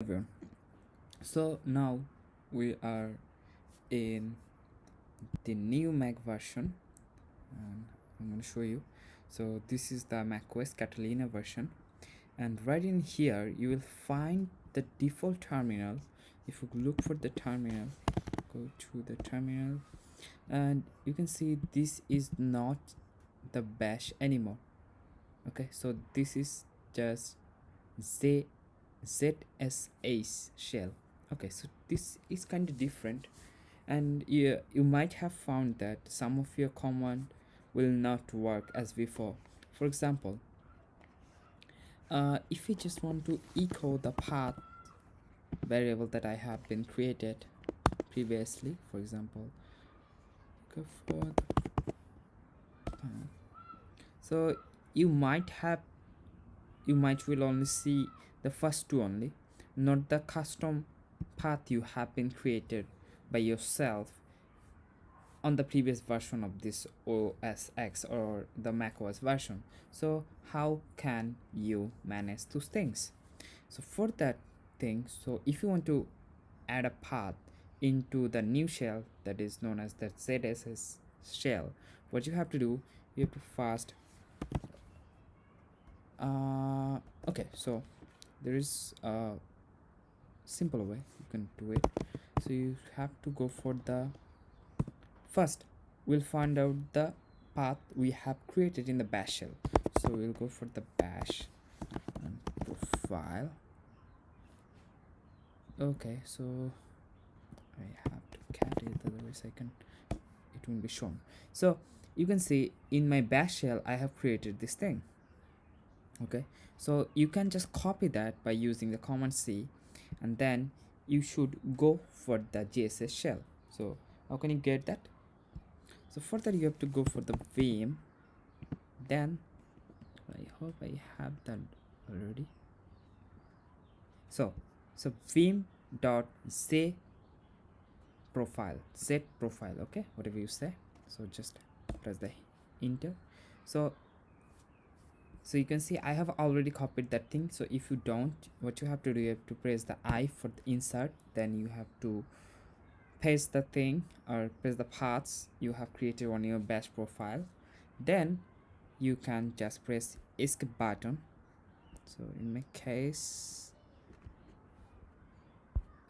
everyone. So now we are in the new Mac version, and I'm going to show you. So this is the macOS Catalina version, and right in here you will find the default terminal. If you look for the terminal, go to the terminal, and you can see this is not the bash anymore. Okay, so this is just Z ZSH shell. Okay, so this is kind of different, and you might have found that some of your command will not work as before. For example, if you just want to echo the path variable that I have been created previously, for example, go for the path. So you might will only see the first two only, not the custom path you have been created by yourself on the previous version of this OS X or the macOS version. So how can you manage those things? So for that thing, so if you want to add a path into the new shell that is known as the ZSS shell, what you have to do, you have to first okay, so there is a simple way you can do it. So you have to go for the first, we'll find out the path we have created in the bash shell. So we'll go for the bash and profile. Okay, so I have to cat it, otherwise it won't be shown. So you can see in my bash shell I have created this thing. Okay, so you can just copy that by using the command C, and then you should go for the GSS shell. So how can you get that? So for that you have to go for the vim, then I hope I have that already. So vim dot z profile, okay, whatever you say. So just press the enter. So you can see I have already copied that thing. So if you don't, what you have to do, you have to press the I for the insert, then you have to paste the thing or press the paths you have created on your bash profile, then you can just press escape button. So in my case,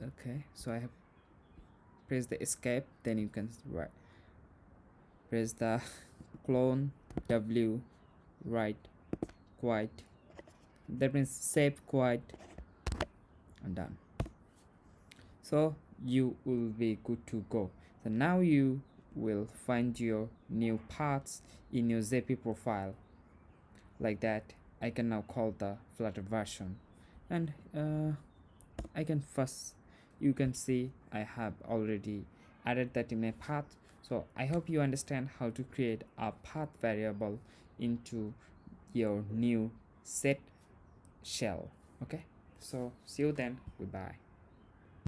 okay, so I have pressed the escape, then you can press the clone W, right, quite, that means save quite, and done. So you will be good to go. So now you will find your new paths in your ZP profile. Like that, I can now call the Flutter version, and I can first, you can see I have already added that in my path. So I hope you understand how to create a path variable into your new set shell. Okay, so see you then, goodbye.